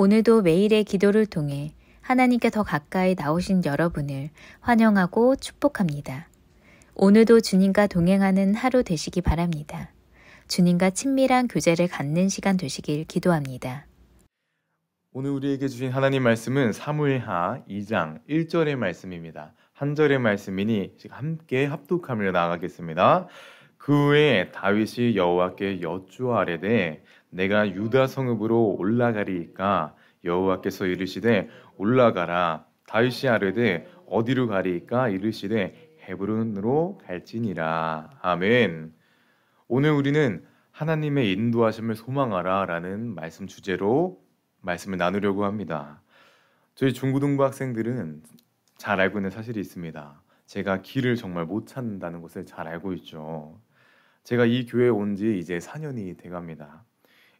오늘도 매일의 기도를 통해 하나님께 더 가까이 나오신 여러분을 환영하고 축복합니다. 오늘도 주님과 동행하는 하루 되시기 바랍니다. 주님과 친밀한 교제를 갖는 시간 되시길 기도합니다. 오늘 우리에게 주신 하나님 말씀은 사무엘하 2장 1절의 말씀입니다. 한 절의 말씀이니 함께 합독하며 나아가겠습니다. 그 후에 다윗이 여호와께 여쭈아뢰되 내가 유다 성읍으로 올라가리이까 여호와께서 이르시되 올라가라. 다윗이 아뢰되 어디로 가리이까 이르시되 헤브론으로 갈지니라. 아멘. 오늘 우리는 하나님의 인도하심을 소망하라 라는 말씀 주제로 말씀을 나누려고 합니다. 저희 중고등부 학생들은 잘 알고 있는 사실이 있습니다. 제가 길을 정말 못 찾는다는 것을 잘 알고 있죠. 제가 이 교회에 온 지 이제 4년이 돼갑니다.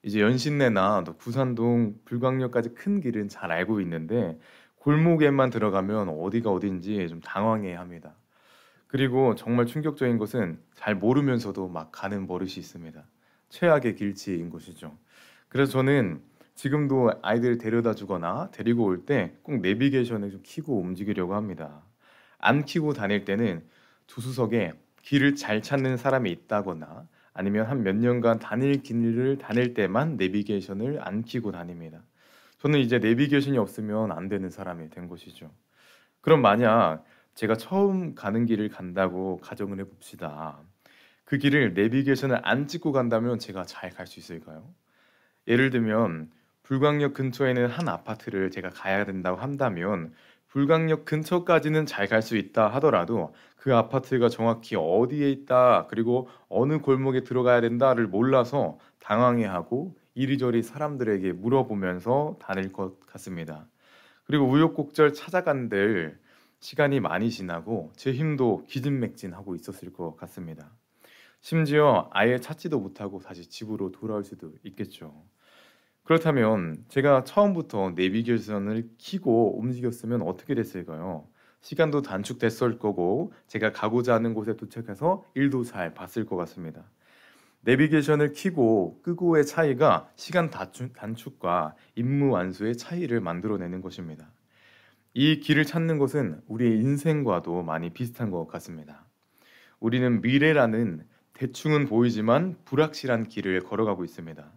이제 연신내나 또 부산동 불광역까지 큰 길은 잘 알고 있는데 골목에만 들어가면 어디가 어딘지 좀 당황해 합니다. 그리고 정말 충격적인 것은 잘 모르면서도 막 가는 버릇이 있습니다. 최악의 길치인 것이죠. 그래서 저는 지금도 아이들 데려다 주거나 데리고 올 때 꼭 내비게이션을 좀 켜고 움직이려고 합니다. 안 켜고 다닐 때는 조수석에 길을 잘 찾는 사람이 있다거나 아니면 한 몇 년간 다닐 길을 다닐 때만 내비게이션을 안 켜고 다닙니다. 저는 이제 내비게이션이 없으면 안 되는 사람이 된 것이죠. 그럼 만약 제가 처음 가는 길을 간다고 가정을 해봅시다. 그 길을 내비게이션을 안 찍고 간다면 제가 잘 갈 수 있을까요? 예를 들면 불광역 근처에는 한 아파트를 제가 가야 된다고 한다면 불광역 근처까지는 잘 갈 수 있다 하더라도 그 아파트가 정확히 어디에 있다 그리고 어느 골목에 들어가야 된다를 몰라서 당황해하고 이리저리 사람들에게 물어보면서 다닐 것 같습니다. 그리고 우여곡절 찾아간들 시간이 많이 지나고 제 힘도 기진맥진하고 있었을 것 같습니다. 심지어 아예 찾지도 못하고 다시 집으로 돌아올 수도 있겠죠. 그렇다면 제가 처음부터 내비게이션을 켜고 움직였으면 어떻게 됐을까요? 시간도 단축됐을 거고 제가 가고자 하는 곳에 도착해서 일도 잘 봤을 것 같습니다. 내비게이션을 켜고 끄고의 차이가 시간 단축과 임무 완수의 차이를 만들어내는 것입니다. 이 길을 찾는 것은 우리의 인생과도 많이 비슷한 것 같습니다. 우리는 미래라는 대충은 보이지만 불확실한 길을 걸어가고 있습니다.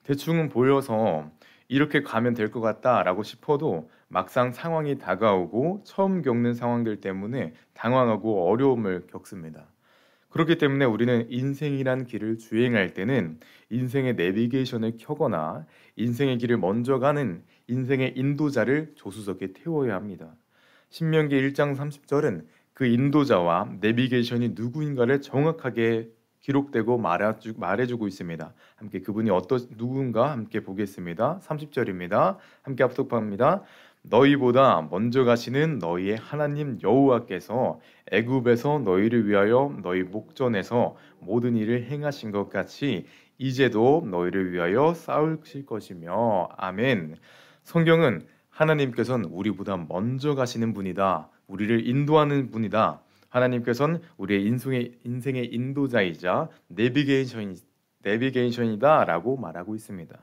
대충은 보여서 이렇게 가면 될 것 같다라고 싶어도 막상 상황이 다가오고 처음 겪는 상황들 때문에 당황하고 어려움을 겪습니다. 그렇기 때문에 우리는 인생이란 길을 주행할 때는 인생의 내비게이션을 켜거나 인생의 길을 먼저 가는 인생의 인도자를 조수석에 태워야 합니다. 신명기 1장 30절은 그 인도자와 내비게이션이 누구인가를 정확하게 기록되고 말해주고 있습니다. 함께 그분이 누군가 함께 보겠습니다. 30절입니다. 함께 합독합니다. 너희보다 먼저 가시는 너희의 하나님 여호와께서 애굽에서 너희를 위하여 너희 목전에서 모든 일을 행하신 것 같이 이제도 너희를 위하여 싸우실 것이며 아멘. 성경은 하나님께서는 우리보다 먼저 가시는 분이다. 우리를 인도하는 분이다. 하나님께서는 우리의 인생의 인도자이자 내비게이션이다 라고 말하고 있습니다.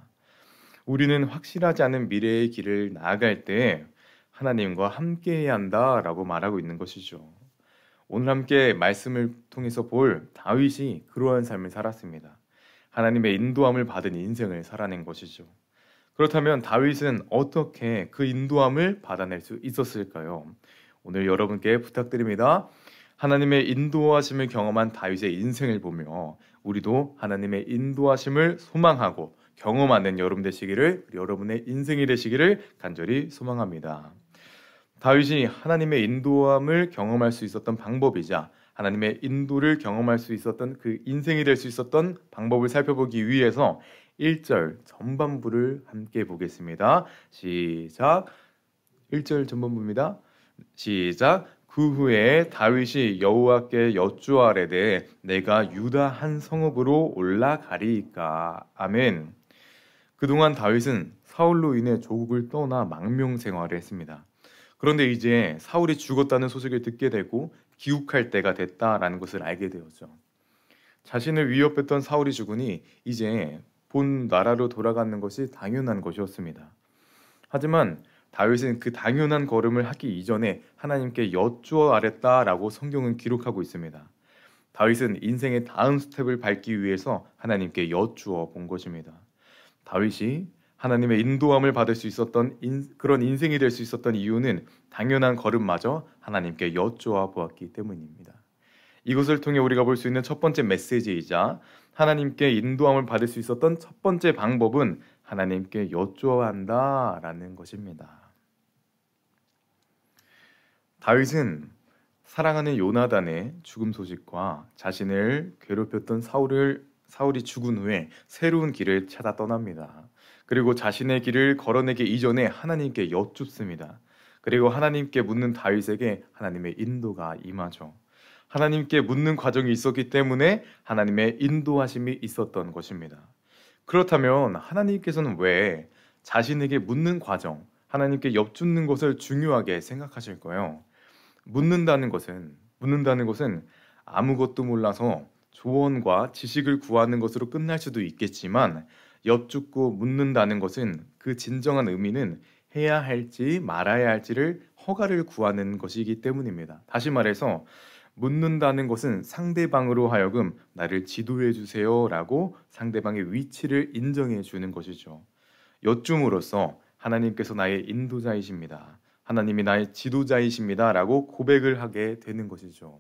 우리는 확실하지 않은 미래의 길을 나아갈 때 하나님과 함께해야 한다라고 말하고 있는 것이죠. 오늘 함께 말씀을 통해서 볼 다윗이 그러한 삶을 살았습니다. 하나님의 인도함을 받은 인생을 살아낸 것이죠. 그렇다면 다윗은 어떻게 그 인도함을 받아낼 수 있었을까요? 오늘 여러분께 부탁드립니다. 하나님의 인도하심을 경험한 다윗의 인생을 보며 우리도 하나님의 인도하심을 소망하고 경험하는 여러분 되시기를, 여러분의 인생이 되시기를 간절히 소망합니다. 다윗이 하나님의 인도함을 경험할 수 있었던 방법이자 하나님의 인도를 경험할 수 있었던 그 인생이 될 수 있었던 방법을 살펴보기 위해서 1절 전반부를 함께 보겠습니다. 시작. 1절 전반부입니다. 시작. 그 후에 다윗이 여호와께 여쭈아뢰되 내가 유다 한 성읍으로 올라가리이까. 아멘. 그동안 다윗은 사울로 인해 조국을 떠나 망명 생활을 했습니다. 그런데 이제 사울이 죽었다는 소식을 듣게 되고 귀국할 때가 됐다라는 것을 알게 되었죠. 자신을 위협했던 사울이 죽으니 이제 본 나라로 돌아가는 것이 당연한 것이었습니다. 하지만 다윗은 그 당연한 걸음을 하기 이전에 하나님께 여쭈어 아랬다라고 성경은 기록하고 있습니다. 다윗은 인생의 다음 스텝을 밟기 위해서 하나님께 여쭈어 본 것입니다. 다윗이 하나님의 인도함을 받을 수 있었던 그런 인생이 될 수 있었던 이유는 당연한 걸음마저 하나님께 여쭈어 보았기 때문입니다. 이것을 통해 우리가 볼 수 있는 첫 번째 메시지이자 하나님께 인도함을 받을 수 있었던 첫 번째 방법은 하나님께 여쭈어야 한다라는 것입니다. 다윗은 사랑하는 요나단의 죽음 소식과 자신을 괴롭혔던 사울이 죽은 후에 새로운 길을 찾아 떠납니다. 그리고 자신의 길을 걸어내기 이전에 하나님께 여쭙습니다. 그리고 하나님께 묻는 다윗에게 하나님의 인도가 임하죠. 하나님께 묻는 과정이 있었기 때문에 하나님의 인도하심이 있었던 것입니다. 그렇다면 하나님께서는 왜 자신에게 묻는 과정, 하나님께 여쭙는 것을 중요하게 생각하실까요? 묻는다는 것은 아무것도 몰라서 조언과 지식을 구하는 것으로 끝날 수도 있겠지만 여쭙고 묻는다는 것은 그 진정한 의미는 해야 할지 말아야 할지를 허가를 구하는 것이기 때문입니다. 다시 말해서 묻는다는 것은 상대방으로 하여금 나를 지도해 주세요라고 상대방의 위치를 인정해 주는 것이죠. 여쭌으로써 하나님께서 나의 인도자이십니다. 하나님이 나의 지도자이십니다라고 고백을 하게 되는 것이죠.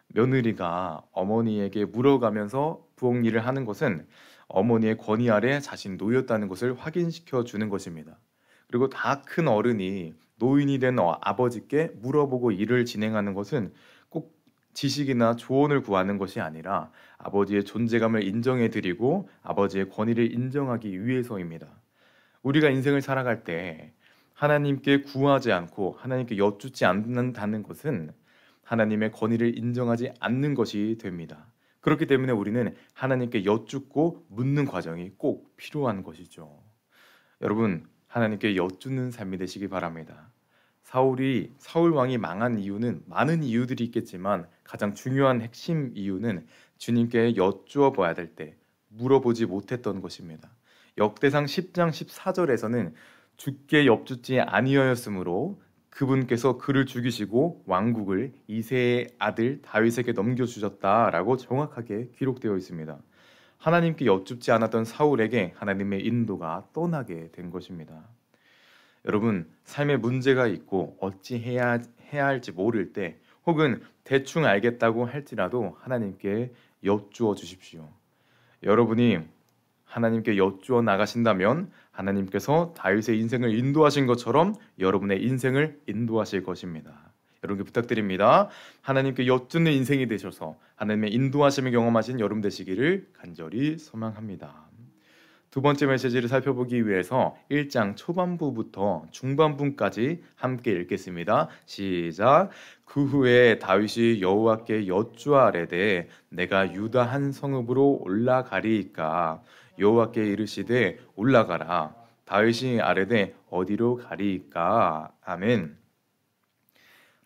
며느리가 어머니에게 물어가면서 부엌 일을 하는 것은 어머니의 권위 아래 자신이 놓였다는 것을 확인시켜 주는 것입니다. 그리고 다 큰 어른이 노인이 된 아버지께 물어보고 일을 진행하는 것은 꼭 지식이나 조언을 구하는 것이 아니라 아버지의 존재감을 인정해 드리고 아버지의 권위를 인정하기 위해서입니다. 우리가 인생을 살아갈 때 하나님께 구하지 않고 하나님께 여쭙지 않는다는 것은 하나님의 권위를 인정하지 않는 것이 됩니다. 그렇기 때문에 우리는 하나님께 여쭙고 묻는 과정이 꼭 필요한 것이죠. 여러분, 하나님께 여쭙는 삶이 되시기 바랍니다. 사울 왕이 망한 이유는 많은 이유들이 있겠지만 가장 중요한 핵심 이유는 주님께 여쭈어 봐야 될 때 물어보지 못했던 것입니다. 역대상 10장 14절에서는 주께 엽죽지 아니하였으므로 그분께서 그를 죽이시고 왕국을 이새의 아들 다윗에게 넘겨주셨다라고 정확하게 기록되어 있습니다. 하나님께 여쭙지 않았던 사울에게 하나님의 인도가 떠나게 된 것입니다. 여러분, 삶에 문제가 있고 어찌 해야 할지 모를 때 혹은 대충 알겠다고 할지라도 하나님께 여쭈어 주십시오. 여러분이 하나님께 여쭈어 나가신다면 하나님께서 다윗의 인생을 인도하신 것처럼 여러분의 인생을 인도하실 것입니다. 여러분께 부탁드립니다. 하나님께 여쭙는 인생이 되셔서 하나님의 인도하심을 경험하신 여러분 되시기를 간절히 소망합니다. 두 번째 메시지를 살펴보기 위해서 1장 초반부부터 중반부까지 함께 읽겠습니다. 시작. 그 후에 다윗이 여호와께 여쭈아뢰되 내가 유다 한 성읍으로 올라가리이까 여호와께 이르시되 올라가라. 다윗이 아뢰되 어디로 가리이까. 아멘.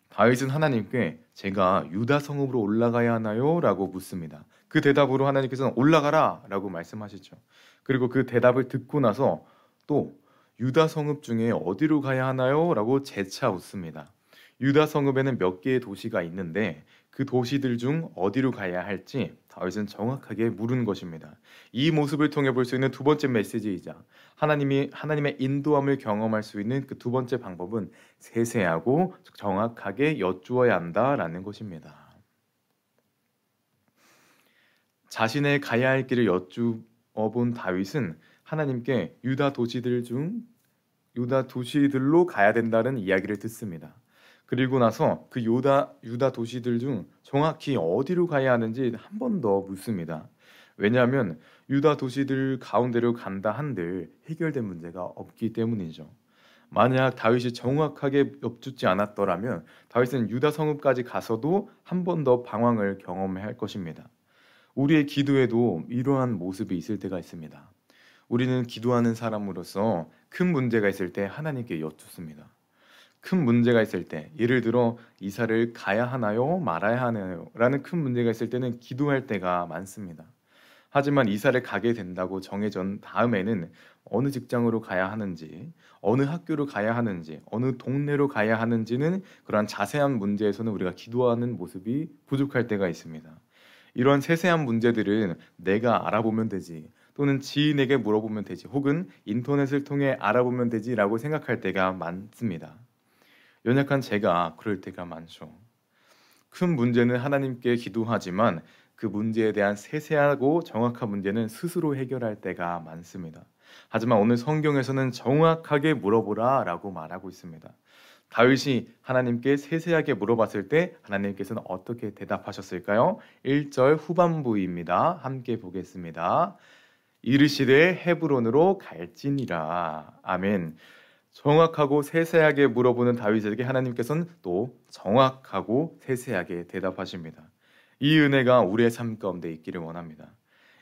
다윗은 하나님께 제가 유다 성읍으로 올라가야 하나요? 라고 묻습니다. 그 대답으로 하나님께서는 올라가라 라고 말씀하시죠. 그리고 그 대답을 듣고 나서 또 유다 성읍 중에 어디로 가야 하나요? 라고 재차 묻습니다. 유다 성읍에는 몇 개의 도시가 있는데 그 도시들 중 어디로 가야 할지 다윗은 정확하게 물은 것입니다. 이 모습을 통해 볼 수 있는 두 번째 메시지이자 하나님의 인도함을 경험할 수 있는 그 두 번째 방법은 세세하고 정확하게 여쭈어야 한다라는 것입니다. 자신의 가야 할 길을 여쭈어 본 다윗은 하나님께 유다 도시들로 가야 된다는 이야기를 듣습니다. 그리고 나서 그 유다 도시들 중 정확히 어디로 가야 하는지 한 번 더 묻습니다. 왜냐하면 유다 도시들 가운데로 간다 한들 해결된 문제가 없기 때문이죠. 만약 다윗이 정확하게 엽죽지 않았더라면 다윗은 유다 성읍까지 가서도 한 번 더 방황을 경험해야 할 것입니다. 우리의 기도에도 이러한 모습이 있을 때가 있습니다. 우리는 기도하는 사람으로서 큰 문제가 있을 때 하나님께 여쭙습니다. 큰 문제가 있을 때, 예를 들어 이사를 가야 하나요? 말아야 하나요? 라는 큰 문제가 있을 때는 기도할 때가 많습니다. 하지만 이사를 가게 된다고 정해진 다음에는 어느 직장으로 가야 하는지, 어느 학교로 가야 하는지, 어느 동네로 가야 하는지는 그러한 자세한 문제에서는 우리가 기도하는 모습이 부족할 때가 있습니다. 이런 세세한 문제들은 내가 알아보면 되지, 또는 지인에게 물어보면 되지, 혹은 인터넷을 통해 알아보면 되지라고 생각할 때가 많습니다. 연약한 제가 그럴 때가 많죠. 큰 문제는 하나님께 기도하지만 그 문제에 대한 세세하고 정확한 문제는 스스로 해결할 때가 많습니다. 하지만 오늘 성경에서는 정확하게 물어보라 라고 말하고 있습니다. 다윗이 하나님께 세세하게 물어봤을 때 하나님께서는 어떻게 대답하셨을까요? 1절 후반부입니다. 함께 보겠습니다. 이르시되 헤브론으로 갈지니라. 아멘. 정확하고 세세하게 물어보는 다윗에게 하나님께서는 또 정확하고 세세하게 대답하십니다. 이 은혜가 우리의 삶 가운데 있기를 원합니다.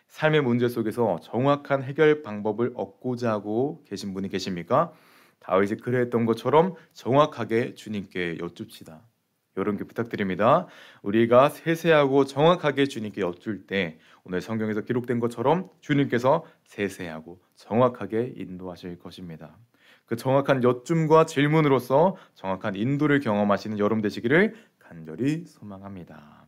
삶의 문제 속에서 정확한 해결 방법을 얻고자 하고 계신 분이 계십니까? 다윗이 그랬던 것처럼 정확하게 주님께 여쭙시다. 이런 게 부탁드립니다. 우리가 세세하고 정확하게 주님께 여쭐 때 오늘 성경에서 기록된 것처럼 주님께서 세세하고 정확하게 인도하실 것입니다. 그 정확한 여쭌과 질문으로서 정확한 인도를 경험하시는 여러분 되시기를 간절히 소망합니다.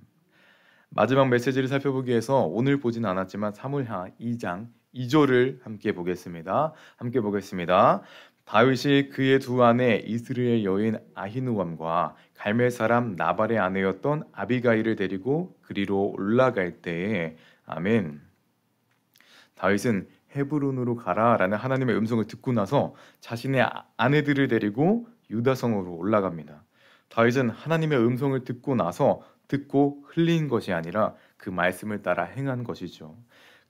마지막 메시지를 살펴보기 위해서 오늘 보진 않았지만 사무엘하 2장 2절을 함께 보겠습니다. 함께 보겠습니다. 다윗이 그의 두 아내 이스라엘 여인 아히누암과 갈멜 사람 나발의 아내였던 아비가일을 데리고 그리로 올라갈 때에 아멘. 다윗은 헤브론으로 가라라는 하나님의 음성을 듣고 나서 자신의 아내들을 데리고 유다성으로 올라갑니다. 다윗은 하나님의 음성을 듣고 나서 듣고 흘린 것이 아니라 그 말씀을 따라 행한 것이죠.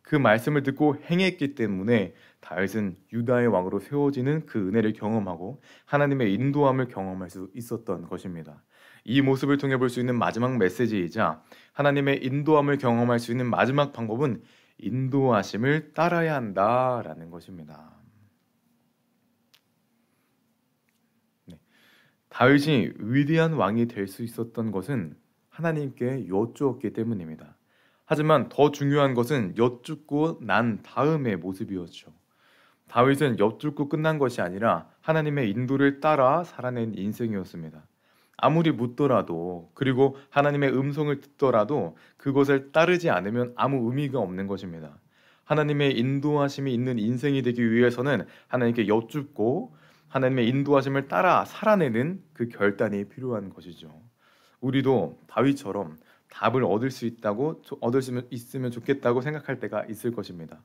그 말씀을 듣고 행했기 때문에 다윗은 유다의 왕으로 세워지는 그 은혜를 경험하고 하나님의 인도함을 경험할 수 있었던 것입니다. 이 모습을 통해 볼 수 있는 마지막 메시지이자 하나님의 인도함을 경험할 수 있는 마지막 방법은 인도하심을 따라야 한다라는 것입니다. 다윗이 위대한 왕이 될 수 있었던 것은 하나님께 여쭈었기 때문입니다. 하지만 더 중요한 것은 여쭙고 난 다음의 모습이었죠. 다윗은 여쭙고 끝난 것이 아니라 하나님의 인도를 따라 살아낸 인생이었습니다. 아무리 묻더라도 그리고 하나님의 음성을 듣더라도 그것을 따르지 않으면 아무 의미가 없는 것입니다. 하나님의 인도하심이 있는 인생이 되기 위해서는 하나님께 여쭙고 하나님의 인도하심을 따라 살아내는 그 결단이 필요한 것이죠. 우리도 다윗처럼 답을 얻을 수 있으면 좋겠다고 생각할 때가 있을 것입니다.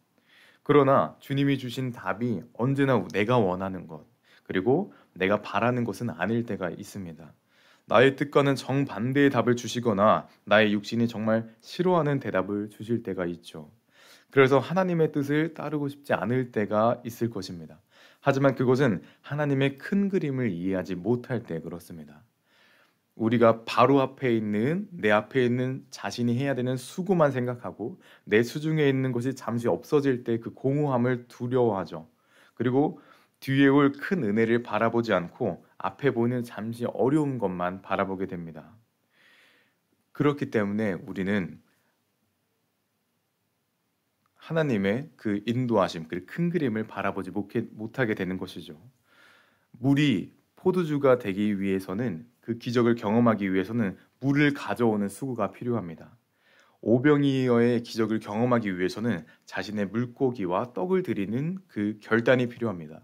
그러나 주님이 주신 답이 언제나 내가 원하는 것 그리고 내가 바라는 것은 아닐 때가 있습니다. 나의 뜻과는 정반대의 답을 주시거나 나의 육신이 정말 싫어하는 대답을 주실 때가 있죠. 그래서 하나님의 뜻을 따르고 싶지 않을 때가 있을 것입니다. 하지만 그것은 하나님의 큰 그림을 이해하지 못할 때 그렇습니다. 우리가 바로 앞에 있는 내 앞에 있는 자신이 해야 되는 수고만 생각하고 내 수중에 있는 것이 잠시 없어질 때 그 공허함을 두려워하죠. 그리고 뒤에 올 큰 은혜를 바라보지 않고 앞에 보이는 잠시 어려운 것만 바라보게 됩니다. 그렇기 때문에 우리는 하나님의 그 인도하심, 그 큰 그림을 바라보지 못하게 되는 것이죠. 물이 포도주가 되기 위해서는 그 기적을 경험하기 위해서는 물을 가져오는 수고가 필요합니다. 오병이어의 기적을 경험하기 위해서는 자신의 물고기와 떡을 드리는 그 결단이 필요합니다.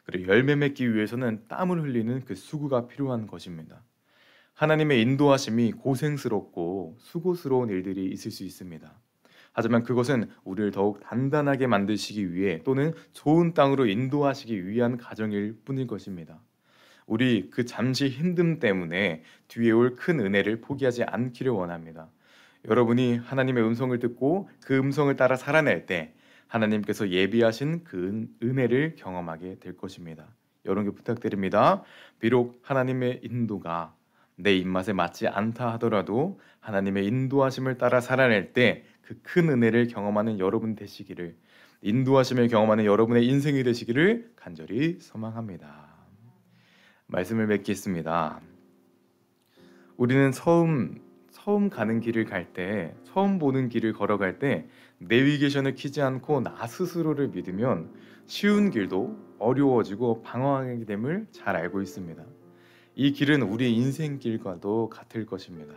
그리고 열매 맺기 위해서는 땀을 흘리는 그 수고가 필요한 것입니다. 하나님의 인도하심이 고생스럽고 수고스러운 일들이 있을 수 있습니다. 하지만 그것은 우리를 더욱 단단하게 만드시기 위해 또는 좋은 땅으로 인도하시기 위한 과정일 뿐일 것입니다. 우리 그 잠시 힘듦 때문에 뒤에 올 큰 은혜를 포기하지 않기를 원합니다. 여러분이 하나님의 음성을 듣고 그 음성을 따라 살아낼 때 하나님께서 예비하신 그 은혜를 경험하게 될 것입니다. 여러분께 부탁드립니다. 비록 하나님의 인도가 내 입맛에 맞지 않다 하더라도 하나님의 인도하심을 따라 살아낼 때 그 큰 은혜를 경험하는 여러분 되시기를, 인도하심을 경험하는 여러분의 인생이 되시기를 간절히 소망합니다. 말씀을 맺겠습니다. 우리는 처음 가는 길을 갈 때, 처음 보는 길을 걸어갈 때 내비게이션을 켜지 않고 나 스스로를 믿으면 쉬운 길도 어려워지고 방황하게 됨을 잘 알고 있습니다. 이 길은 우리의 인생길과도 같을 것입니다.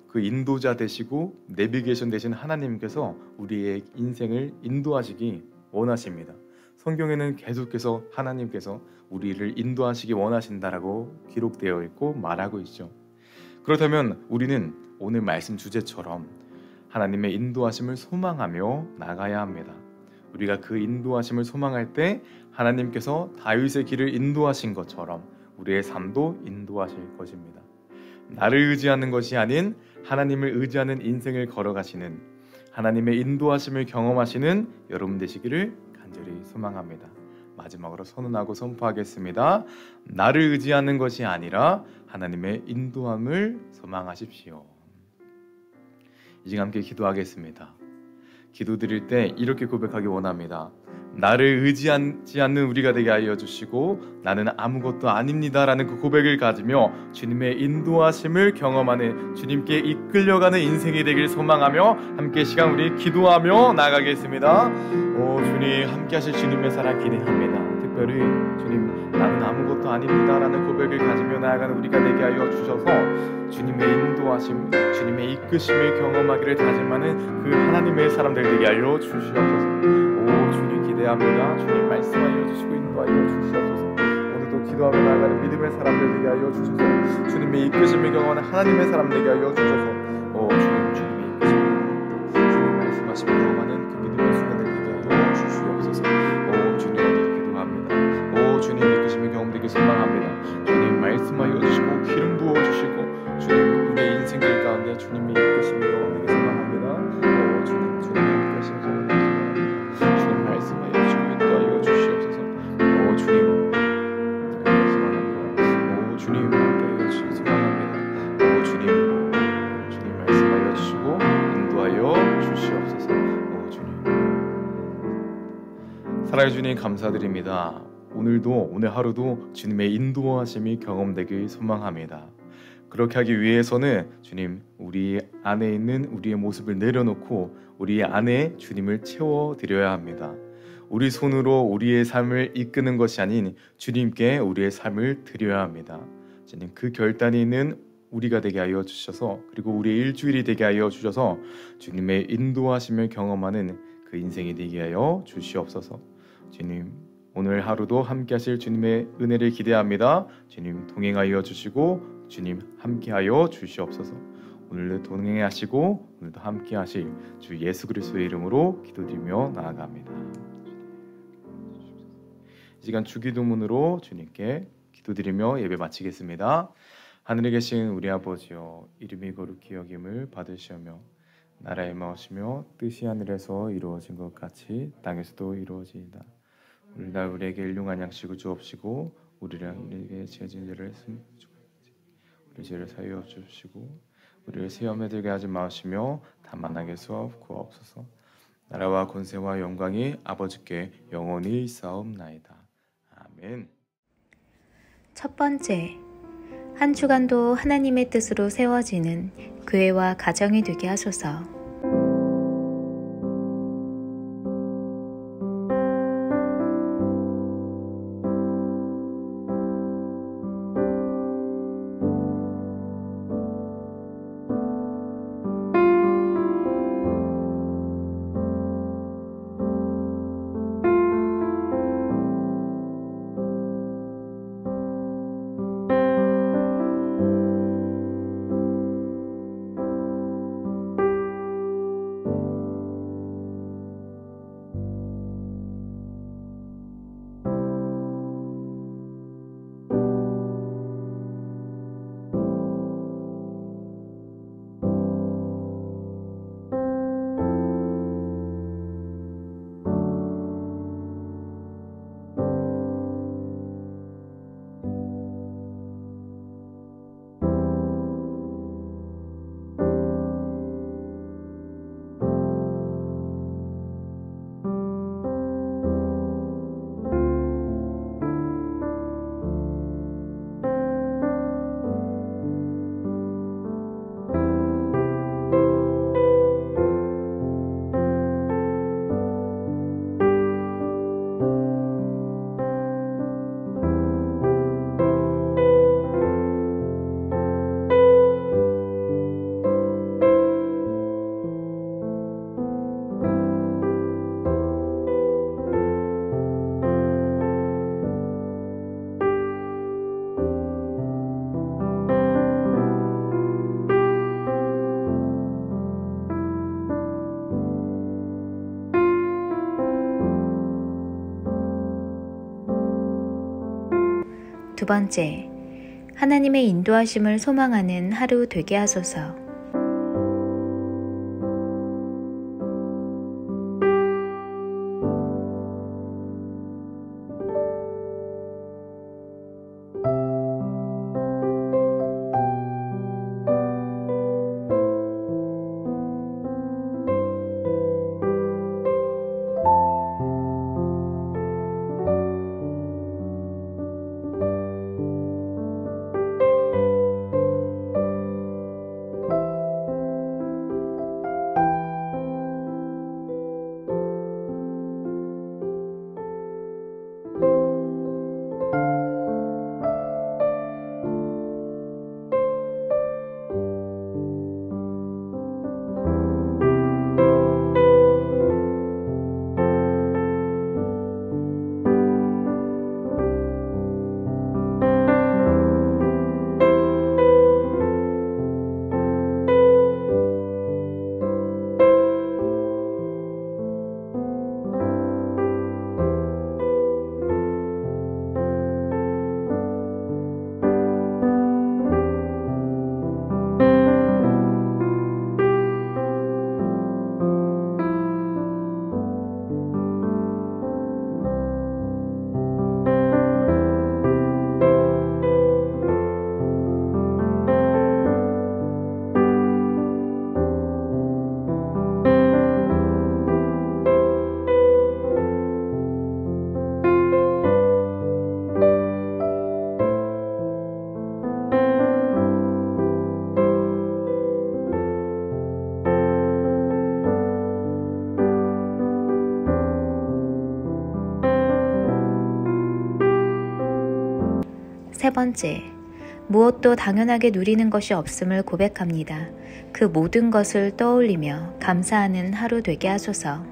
그 인도자 되시고 내비게이션 되신 하나님께서 우리의 인생을 인도하시기 원하십니다. 성경에는 계속해서 하나님께서 우리를 인도하시기 원하신다라고 기록되어 있고 말하고 있죠. 그렇다면 우리는 오늘 말씀 주제처럼 하나님의 인도하심을 소망하며 나가야 합니다. 우리가 그 인도하심을 소망할 때 하나님께서 다윗의 길을 인도하신 것처럼 우리의 삶도 인도하실 것입니다. 나를 의지하는 것이 아닌 하나님을 의지하는 인생을 걸어가시는 하나님의 인도하심을 경험하시는 여러분 되시기를 간절히 소망합니다. 마지막으로 선언하고 선포하겠습니다. 나를 의지하는 것이 아니라 하나님의 인도함을 소망하십시오. 이제 함께 기도하겠습니다. 기도드릴 때 이렇게 고백하기 원합니다. 나를 의지하지 않는 우리가 되게 하여 주시고 나는 아무것도 아닙니다 라는 그 고백을 가지며 주님의 인도하심을 경험하는 주님께 이끌려가는 인생이 되길 소망하며 함께 시간 우리 기도하며 나가겠습니다. 주님 함께 하실 주님의 사랑 기대합니다. 특별히 주님 나는 아무것도 아닙니다 라는 고백을 가지며 나아가는 우리가 되게 하여 주셔서 주님의 인도하심 주님의 이끄심을 경험하기를 다짐하는 그 하나님의 사람들 되게 하여 주시옵소서. 주님 기대합니다. 주님 말씀하여 주시고 인도하여 주시옵소서. 오늘도 기도하며 나아가는 믿음의 사람들 되게 하여 주셔서 주님의 이끄심을 경험하는 하나님의 사람 되게 하여 주셔서 주님의 이끄심을 주님 말씀하시며 경험하는 그 믿음의 순간들 되게 하여 주시옵소서. 주님 기도합니다. 주님 이끄심을 경험되길 소망합니다. 주님 말씀하여 주시고 기름 부어주시고 주님 우리의 인생길 가운데 주님의 이끄심을 경험되길 소망합니다. 주님 함께 하시는 주님 말씀하여 주시고 인도하여 주시옵소서. 주님 소망합니다. 주님 함께 하시길 소망합니다. 주님 말씀하여 주시고 인도하여 주시옵소서. 주님 사랑해 주님 감사드립니다. 오늘 하루도 주님의 인도하심이 경험되길 소망합니다. 그렇게 하기 위해서는 주님 우리 안에 있는 우리의 모습을 내려놓고 우리 안에 주님을 채워드려야 합니다. 우리 손으로 우리의 삶을 이끄는 것이 아닌 주님께 우리의 삶을 드려야 합니다. 주님 그 결단이 있는 우리가 되게 하여 주셔서 그리고 우리의 일주일이 되게 하여 주셔서 주님의 인도하심을 경험하는 그 인생이 되게 하여 주시옵소서. 주님 오늘 하루도 함께 하실 주님의 은혜를 기대합니다. 주님 동행하여 주시고 주님 함께하여 주시옵소서. 오늘도 동행하시고 오늘도 함께하실 주 예수 그리스도의 이름으로 기도드리며 나아갑니다. 이 시간 주기도문으로 주님께 기도드리며 예배 마치겠습니다. 하늘에 계신 우리 아버지여 이름이 거룩히 여김을 받으시오며 나라의 마으시며 뜻이 하늘에서 이루어진 것 같이 땅에서도 이루어지이다. 오늘날 우리에게 일용할 양식을 주옵시고 우리에게 죄진 죄를 우리 죄를 사하여 주시고 우리를 시험에 들게 하지 마시며 다만 악에 구하옵소서. 나라와 권세와 영광이 아버지께 영원히 있사옵나이다. 아멘. 첫 번째, 한 주간도 하나님의 뜻으로 세워지는 교회와 가정이 되게 하소서. 두 번째, 하나님의 인도하심을 소망하는 하루 되게 하소서. 세 번째, 무엇도 당연하게 누리는 것이 없음을 고백합니다. 그 모든 것을 떠올리며 감사하는 하루 되게 하소서.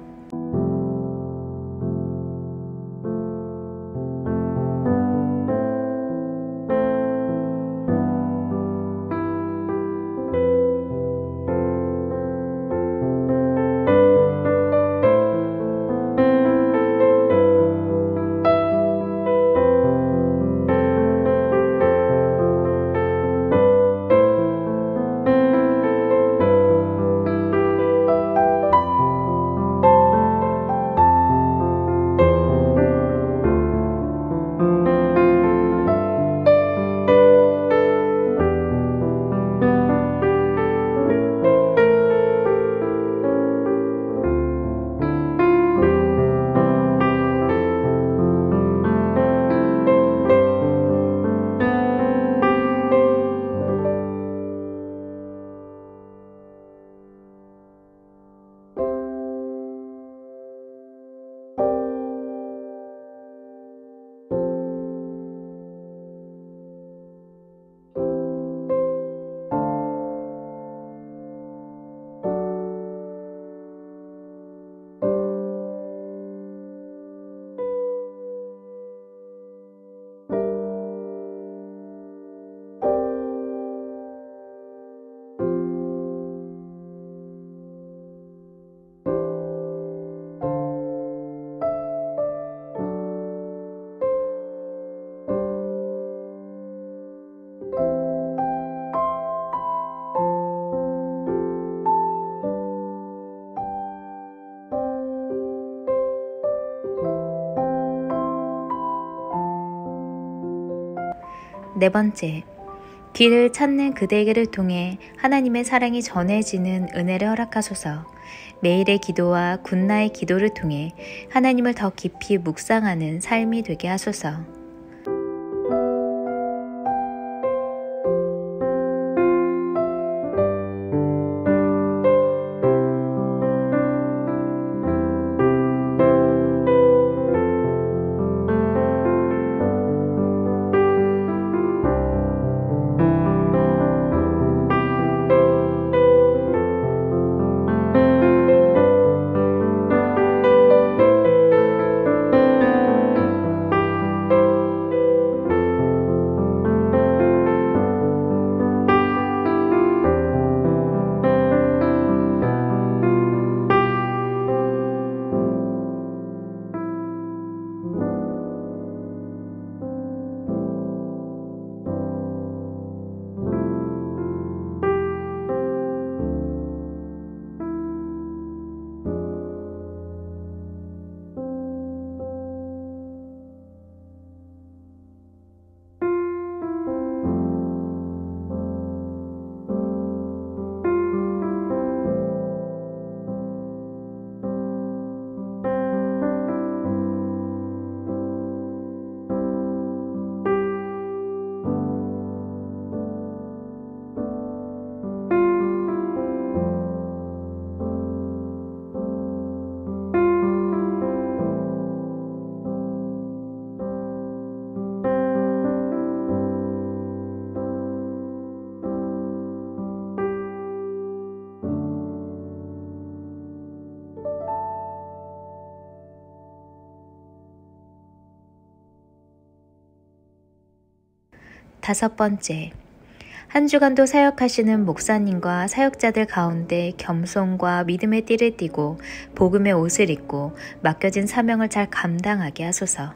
네 번째, 길을 찾는 그대에게를 통해 하나님의 사랑이 전해지는 은혜를 허락하소서. 매일의 기도와 굿나의 기도를 통해 하나님을 더 깊이 묵상하는 삶이 되게 하소서. 5번째, 한 주간도 사역하시는 목사님과 사역자들 가운데 겸손과 믿음의 띠를 띠고 복음의 옷을 입고 맡겨진 사명을 잘 감당하게 하소서.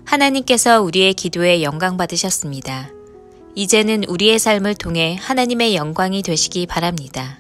하나님께서 우리의 기도에 영광 받으셨습니다. 이제는 우리의 삶을 통해 하나님의 영광이 되시기 바랍니다.